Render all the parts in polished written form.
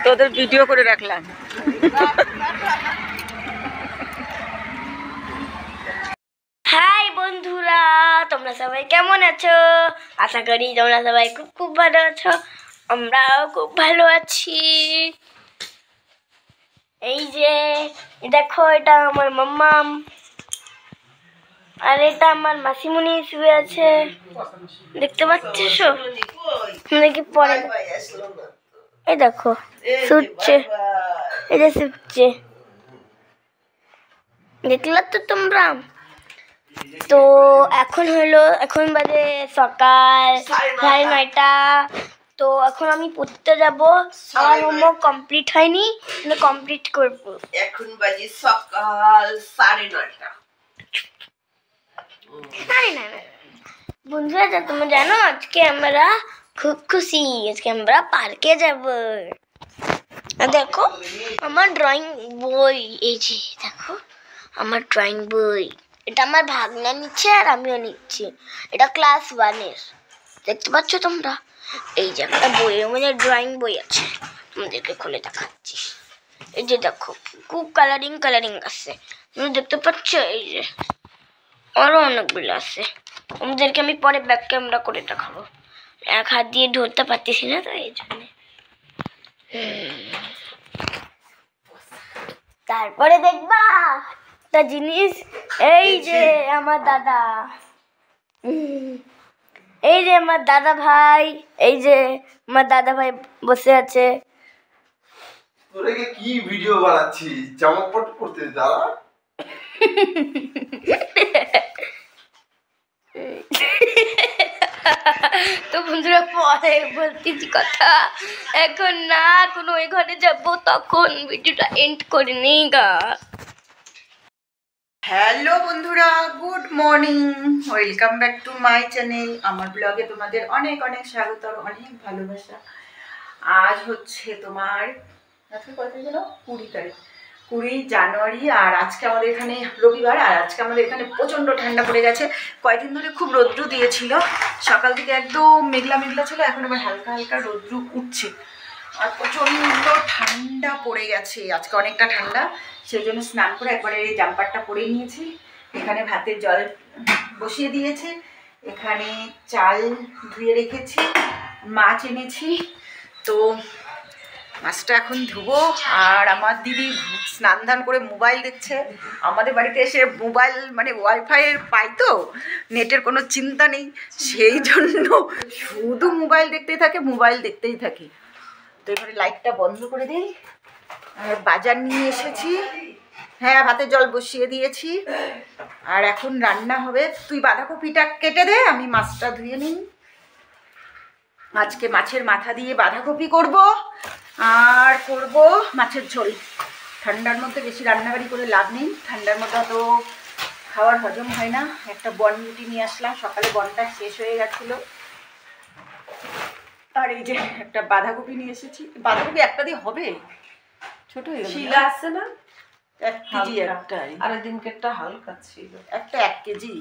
তোদের ভিডিও করে রাখলাম। হাই বন্ধুরা, তোমরা সবাই কেমন আছো? আশা করি তোমরা সবাই খুব খুব ভালো আছো। আমরাও খুব ভালো আছি। এই যে দেখো, এটা আমার মাম্মাম, আর এটা আমার মাসিমণি শুয়ে আছে, দেখতে পাচ্ছ? দেখি পরে, এই দেখো শুচ্ছে, এই যে শুচ্ছে, দেখলে তো তোমরা। তো এখন বাজে সকাল 9:30। তো এখন আমি পড়তে যাব। আমার হোমওয়ার্ক কমপ্লিট হয়নি, কমপ্লিট করব। এখন বাজে সকাল 9:30। বন্ধুরা, তোমরা জানো আজকে আমরা খুব খুশি, আজকে আমরা পার্কে যাব। দেখো আমার ড্রয়িং বই, এই যে দেখো আমার ড্রয়িং বই। এটা আমার ভাগনা নিচ্ছে আর আমিও নিচ্ছি। এটা ক্লাস 1-এর, দেখতে পাচ্ছ তোমরা? এই যে একটা বইয়ের মধ্যে ড্রয়িং বই আছে, তোমাদেরকে খুলে দেখাচ্ছি। এই যে দেখো, খুব কালারিং আছে, তুমি দেখতে পাচ্ছ? এই যে আরো অনেকগুলো আছে, তোমাদেরকে আমি পরে ব্যাক ক্যামেরা করে দেখাবো। এক হাত দিয়ে ধরতে পারতেছি না, তো এই জন্য। তারপরে দেখবা একটা জিনিস, এই যে আমার দাদা, এই যে আমার দাদা ভাই, এই যে আমার দাদা ভাই বসে আছে। তোরে কি ভিডিও বানাচ্ছিস? চমকপট করতে দাঁড়া। তো বন্ধুরা, পরে বলতেছি কথা, এখন না, কোনো ওই ঘরে যাবো, তখন ভিডিওটা এন্ড করে নেই গা। হ্যালো বন্ধুরা, good morning, welcome back to my channel. আমার ব্লগে তোমাদের অনেক অনেক স্বাগত, অনেক ভালোবাসা। আজ হচ্ছে তোমার, আজকে কত তারিখ হলো? 20 তারিখ, 20 জানুয়ারি। আর আজকে আমাদের এখানে রবিবার, আর আজকে আমাদের এখানে প্রচণ্ড ঠান্ডা পড়ে গেছে। কয়েকদিন ধরে খুব রৌদ্র দিয়েছিল, সকাল থেকে একদম মেঘলা মেঘলা ছিল, এখন আবার হালকা হালকা রৌদ্র উঠছে। আর প্রচণ্ড ঠান্ডা পড়ে গেছে, আজকে অনেকটা ঠান্ডা। সেই জন্য স্নান করে একবারে এই জাম্পারটা পরে নিয়েছি। এখানে ভাতের জল বসিয়ে দিয়েছি, এখানে চাল ধুয়ে রেখেছি, মাছ এনেছি। তো মাছটা এখন ধুবো। আর আমার দিদি স্নান ধান করে মোবাইল দেখছে। আমাদের বাড়িতে এসে মোবাইল মানে ওয়াইফাইয়ের পাই, তো নেটের কোনো চিন্তা নেই, সেই জন্য শুধু মোবাইল দেখতেই থাকে। তো এবারে লাইটটা বন্ধ করে দিই। আর বাজার নিয়ে এসেছি, হ্যাঁ ভাতের জল বসিয়ে দিয়েছি, আর এখন রান্না হবে। তুই বাঁধাকপিটা কেটে দে, আমি মাছটা ধুয়ে নিই। আজকে মাছের মাথা দিয়ে বাঁধাকপি করব, আর করব মাছের ঝোল। ঠান্ডার মধ্যে বেশি রান্নাবাড়ি করে লাভ নেই, ঠান্ডার মধ্যে তো খাওয়ার হজম হয় না। একটা বন রুটি নিয়ে আসলাম, সকালে বনটা শেষ হয়ে গেছিলো। আর এই যে একটা বাঁধাকপি নিয়ে এসেছি। বাঁধাকপি একটা দিয়ে হবে? ছোট হয়ে গেল। শিলা আছে না? 1 কেজি একটাই, আর দিনকেরটা হালকা ছিল। একটা 1 কেজি।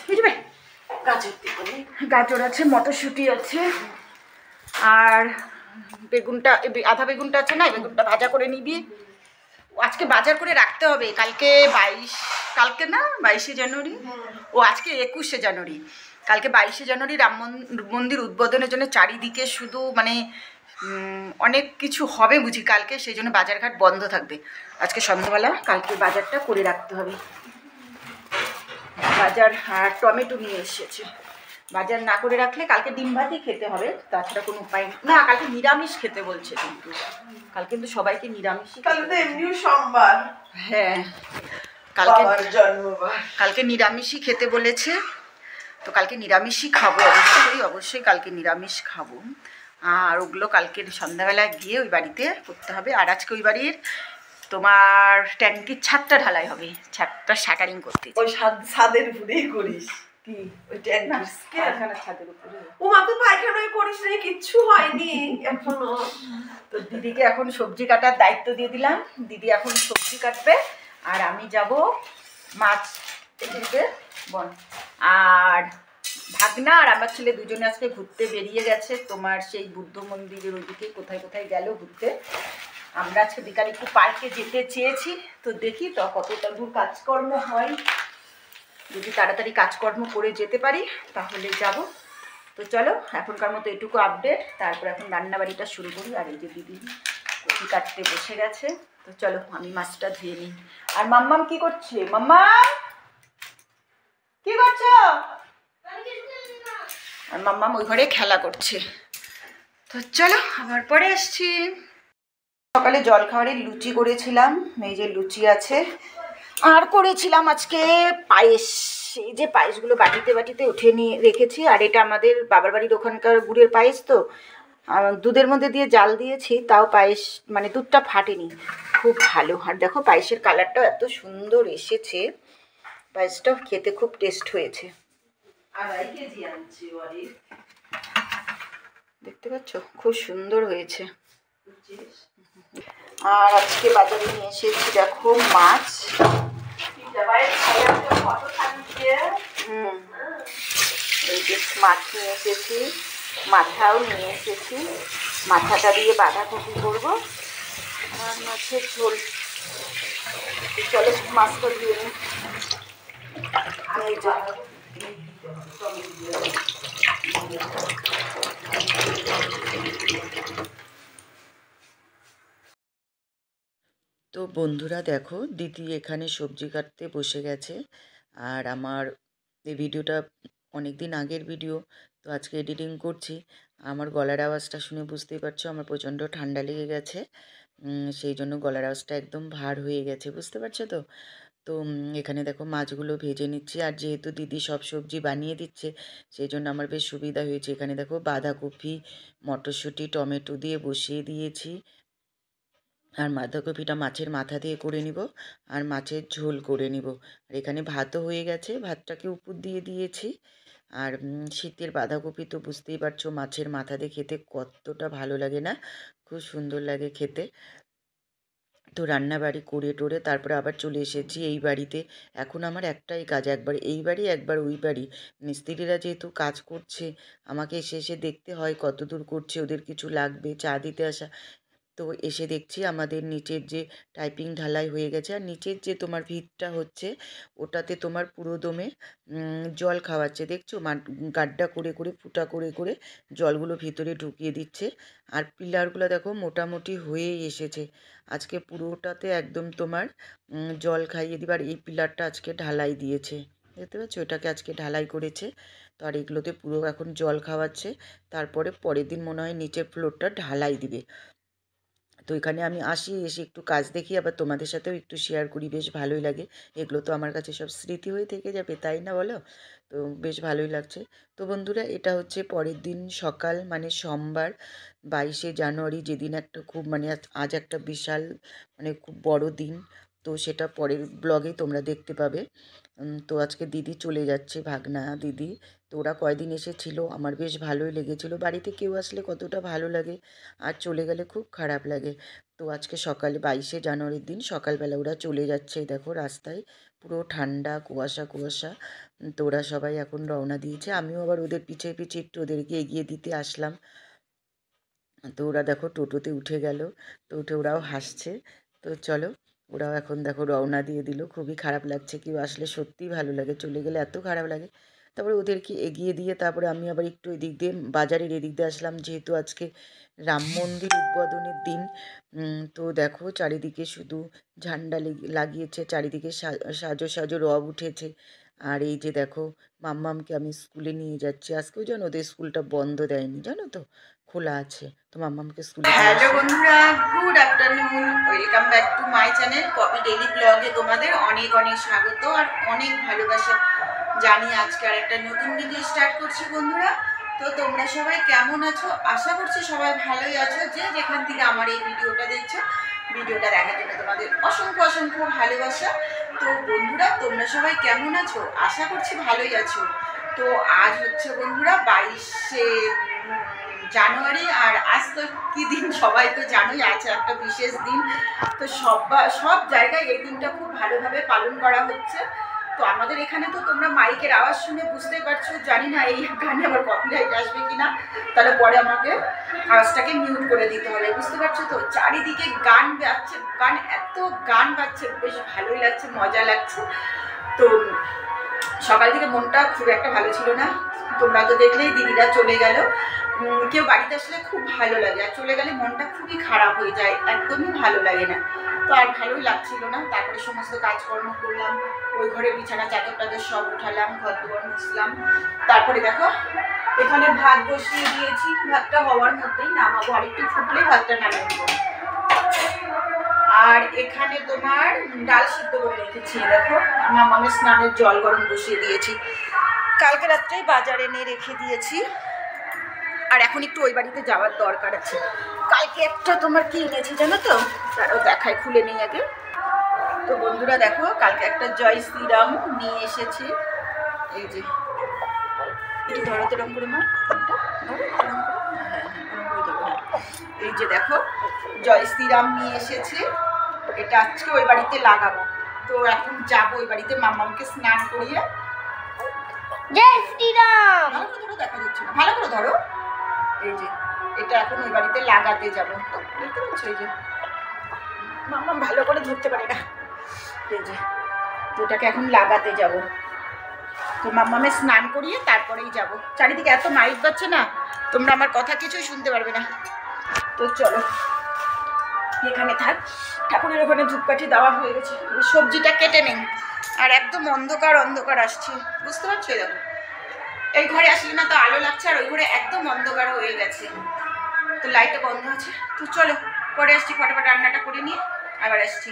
বুঝবে, গাজর আছে, মটরশুঁটি আছে, আর বেগুনটা, আধা বেগুনটা আছে না, বেগুনটা ভাজা করে নিবি। আজকে বাজার করে রাখতে হবে, কালকে 22 জানুয়ারি, ও আজকে 21 জানুয়ারি। কালকে 22 জানুয়ারি রাম মন্দির উদ্বোধনের জন্য চারিদিকে শুধু মানে অনেক কিছু হবে বুঝি কালকে, সেই জন্য বাজারঘাট বন্ধ থাকবে আজকে সন্ধ্যাবেলা। কালকে বাজারটা করে রাখতে হবে। বাজার আর টমেটো নিয়ে এসেছে, বাজার না করে রাখলে কালকে ডিম ভাতই খেতে হবে, তাছাড়া কোনো উপায় না। কালকে নিরামিষ খেতে বলছে, কিন্তু কালকে কিন্তু সবাইকে নিরামিষ। কালকে তো এমনিও সোমবার, হ্যাঁ কালকে নিরামিষই খেতে বলেছে। তো কালকে নিরামিষই খাবো, অবশ্যই কালকে নিরামিষ খাবো। আর ওগুলো কালকে সন্ধ্যাবেলায় গিয়ে ওই বাড়িতে করতে হবে। আর আজকে ওই বাড়ির তোমার ট্যাঙ্কির ছাদটা ঢালাই হবে, ছাদটা শাটারিং করতে। ওই ছাদের উপরেই করিস কি? ওই পায়খানার ছাদের উপরে। ও মা, তুই পায়খানায় করিস না? কিচ্ছু হয়নি এখনো। তো দিদিকে এখন সবজি কাটার দায়িত্ব দিয়ে দিলাম, দিদি এখন সবজি কাটবে, আর আমি যাব মাছ দিতে বন। আর ভাগনা আর আমার ছেলে দুজনে আজকে ঘুরতে বেরিয়ে গেছে তোমার সেই বুদ্ধ মন্দিরের ওইদিকে কোথায় কোথায় গেল ঘুরতে। আমরা আজকে বিকালে একটু পার্কে যেতে চেয়েছি, তো দেখি তো কতটা দূর কাজকর্ম হয়। যদি তাড়াতাড়ি কাজকর্ম করে যেতে পারি তাহলে যাব। তো চলো এখনকার মতো এটুকু আপডেট, তারপর এখন রান্নাবাড়িটা শুরু করি। আর এই যে দিদি কচি কাটতে বসে গেছে, তো চলো আমি মাছটা ধুয়ে নিই। আর মাম্মাম কি করছে? মাম্মাম কি করছো? আর মাম্মাম ওই ঘরে খেলা করছে। তো চলো আবার পরে আসছি। সকালে জল খাবারের লুচি করেছিলাম, এই যে লুচি আছে, আর করেছিলাম আজকে পায়েস। এই যে পায়েসগুলো বাটিতে বাটিতে উঠিয়ে নিয়ে রেখেছি। আর এটা আমাদের বাবার বাড়ির ওখানকার গুড়ের পায়েস, তো দুধের মধ্যে দিয়ে জাল দিয়েছি, তাও পায়েস মানে দুধটা ফাটেনি, খুব ভালো। আর দেখো পায়েসের কালারটাও এত সুন্দর এসেছে, পায়েসটাও খেতে খুব টেস্ট হয়েছে। দেখতে পাচ্ছ খুব সুন্দর হয়েছে। আর আজকে বাজারে নিয়ে এসেছি দেখো মাছ। এই যে মাছ নিয়ে এসেছি, মাথাও নিয়ে এসেছি। মাথাটা দিয়ে বাঁধাকপি করবো আর মাছের ঝোল। চলো মাছটা দিয়ে নিই। তো বন্ধুরা দেখো দিদি এখানে সবজি কাটতে বসে গেছে। আর আমার এই ভিডিওটা অনেক দিন আগের ভিডিও, তো আজকে এডিটিং করছি। আমার গলার আওয়াজটা শুনে বুঝতেই পারছো আমার প্রচণ্ড ঠান্ডা লেগে গেছে, সেই জন্য গলার আওয়াজটা একদম ভার হয়ে গেছে, বুঝতে পারছো তো। তো এখানে দেখো মাছগুলো ভেজে নিচ্ছি। আর যেহেতু দিদি সব সবজি বানিয়ে দিচ্ছে সেই জন্য আমার বেশ সুবিধা হয়েছে। এখানে দেখো বাঁধাকপি, মটরশুঁটি, টমেটো দিয়ে বসিয়ে দিয়েছি। আর বাঁধাকপিটা মাছের মাথা দিয়ে করে নিব, আর মাছের ঝোল করে নিব। আর এখানে ভাতও হয়ে গেছে, ভাতটাকে উপর দিয়ে দিয়েছি। আর শীতের বাঁধাকপি তো বুঝতেই পারছো মাছের মাথা দিয়ে খেতে কতটা ভালো লাগে না, খুব সুন্দর লাগে খেতে। তো রান্নাবাড়ি করে টোরে তারপরে আবার চলে এসেছি এই বাড়িতে। এখন আমার একটাই কাজ, একবার এই বাড়ি একবার ওই বাড়ি। মিস্ত্রিরা যেহেতু কাজ করছে আমাকে এসে এসে দেখতে হয় কত দূর করছে, ওদের কিছু লাগবে চা দিতে আসা। তো এসে দেখছি আমাদের নিচের যে টাইপিং ঢালাই হয়ে গেছে, আর নিচের যে তোমার ভিতটা হচ্ছে ওটাতে তোমার পুরো দমে জল খাওয়াচ্ছে, দেখছো গাড্ডা করে করে ফুটা করে করে জলগুলো ভিতরে ঢুকিয়ে দিচ্ছে। আর পিলারগুলো দেখো মোটামুটি হয়েই এসেছে, আজকে পুরোটাতে একদম তোমার জল খাইয়ে দিবার। এই পিলারটা আজকে ঢালাই দিয়েছে, দেখতে পাচ্ছ এটাকে আজকে ঢালাই করেছে। তো আর এগুলোতে পুরো এখন জল খাওয়াচ্ছে, তারপরে পরের দিন মনে হয় নিচের ফ্লোরটা ঢালাই দিবে। তো এখানে আমি আসি, এসে একটু কাজ দেখি, আবার তোমাদের সাথেও একটু শেয়ার করি, বেশ ভালোই লাগে। এগুলো তো আমার কাছে সব স্মৃতি হয়ে থেকে যাবে, তাই না বলো? তো বেশ ভালোই লাগছে। তো বন্ধুরা এটা হচ্ছে পরের দিন সকাল, মানে সোমবার 22শে জানুয়ারি, যেদিন একটা খুব মানে আজ একটা বিশাল মানে খুব বড় দিন। তো সেটা পরের ব্লগে তোমরা দেখতে পাবে। তো আজকে দিদি চলে যাচ্ছে, ভাগনা দিদি। তো ওরা কয়দিন এসেছিল, আমার বেশ ভালোই লেগেছিলো। বাড়িতে কেউ আসলে কতটা ভালো লাগে, আর চলে গেলে খুব খারাপ লাগে। তো আজকে সকালে 22শে জানুয়ারির দিন সকালবেলা ওরা চলে যাচ্ছে, দেখো রাস্তায় পুরো ঠান্ডা কুয়াশা কুয়াশা। তো ওরা সবাই এখন রওনা দিয়েছে, আমিও আবার ওদের পিছে পিছে একটু ওদেরকে এগিয়ে দিতে আসলাম। তো ওরা দেখো টোটোতে উঠে গেল, তো উঠে ওরাও হাসছে। তো চলো ওরাও এখন দেখো রওনা দিয়ে দিল। খুবই খারাপ লাগছে, কেউ আসলে সত্যিই ভালো লাগে, চলে গেলে এত খারাপ লাগে। তারপরে ওদেরকে এগিয়ে দিয়ে তারপরে আমি আবার একটু এদিক দিয়ে বাজারের এদিক দিয়ে আসলাম, যেহেতু আজকে রাম মন্দির উদ্বোধনের দিন। তো দেখো চারিদিকে শুধু ঝান্ডা লাগিয়েছে, চারিদিকে সাজো সাজো রব উঠেছে। আর এই যে দেখো মাম্মামকে আমি স্কুলে নিয়ে যাচ্ছি, আজকেও যেন ওদের স্কুলটা বন্ধ দেয়নি, জানো তো, খোলা আছে। তো মাম্মামকে স্কুলে হ্যালো বন্ধুরা, good afternoon, welcome back to my channel Poppy daily ব্লগে তোমাদের অনেক অনেক স্বাগত আর অনেক ভালোবাসা জানিয়ে আজকে আর একটা নতুন ভিডিও স্টার্ট করছি বন্ধুরা। তো তোমরা সবাই কেমন আছো? আশা করছি সবাই ভালোই আছো। যে যেখান থেকে আমার এই ভিডিওটা দেখছো, ভিডিওটা দেখার জন্য তোমাদের অসংখ্য অসংখ্য ভালোবাসা। তো বন্ধুরা তোমরা সবাই কেমন আছো? আশা করছি ভালোই আছো। তো আজ হচ্ছে বন্ধুরা 22শে জানুয়ারি, আর আজ তো কী দিন সবাই তো জানোই, আছে একটা বিশেষ দিন। তো সব জায়গায় এই দিনটা খুব ভালোভাবে পালন করা হচ্ছে। তো তো আমাদের এখানে তো তোমরা মাইকের আওয়াজ শুনে বুঝতেই পারছো, জানি না এই গানে আমার কপিরাইট আসবে কিনা, তাহলে পরে আমাকে আওয়াজটাকে মিউট করে দিতে হবে, বুঝতে পারছো তো। চারিদিকে গান বাজছে, এত গান বাজছে, বেশ ভালোই লাগছে, মজা লাগছে। তো সকাল থেকে মনটা খুব একটা ভালো ছিল না, তোমরা তো দেখলেই দিদিরা চলে গেল। কেউ বাড়িতে আসলে খুব ভালো লাগে, আর চলে গেলে মনটা খুবই খারাপ হয়ে যায়, একদমই ভালো লাগে না। তো আর ভালোই লাগছিল না। তারপরে সমস্ত কাজকর্ম করলাম, ওই ঘরে বিছানা চাদর টাদর সব উঠালাম, ঘর দুয়ার মুছলাম। তারপরে দেখো এখানে ভাত বসিয়ে দিয়েছি, ভাতটা হওয়ার মধ্যেই নামাবো, আর একটু ফুটলে ভাতটা নামিয়ে দেবো। আর এখানে তোমার ডাল সিদ্ধ করে রেখেছি, দেখো মামামের স্নানের জল গরম বসিয়ে দিয়েছি, কালকে রাত্রেই বাজারে এনে রেখে দিয়েছি। আর এখন একটু ওই বাড়িতে যাওয়ার দরকার আছে। কালকে একটা তোমার কি এনেছি জানো তো, তারও দেখায়, খুলে নেই আগে। তো বন্ধুরা দেখো, কালকে একটা জয় শ্রীরাম নিয়ে এসেছি। এই যে একটু ধরো তো রং করে মা, এই যে দেখো জয় শ্রীরাম নিয়ে এসেছি, এটা আজকে ওই বাড়িতে লাগাবো। তো এখন যাবো ওই বাড়িতে, মামামকে স্নান করিয়ে। জয় শ্রীরাম। ভালো করে ধরো, দেখা যাচ্ছে না, ভালো করে ধরো। এই যে এটা এখন ওই বাড়িতে লাগাতে যাবো, দেখতে পাচ্ছ? এই যে মামাম ভালো করে ধরতে পারে না, এই যে তো এটাকে এখন লাগাতে যাব। তো মামামে স্নান করিয়ে তারপরেই যাব। চারিদিকে এত মাইক বাজছে না, তোমরা আমার কথা কিছুই শুনতে পারবে না। তো চলো এখানে থাক, ঠাকুরের ওখানে ধূপকাঠি দেওয়া হয়ে গেছে, সবজিটা কেটে নেই। আর একদম অন্ধকার অন্ধকার আসছে, বুঝতে পারছো? দেখো এই ঘরে আসলে না তো আলো লাগছে, আর ওই ঘরে একদম অন্ধকার হয়ে গেছে, তো লাইটটা বন্ধ আছে। তো চলো পরে আসছি, ফটাফট রান্নাটা করে নিয়ে আবার আসছি।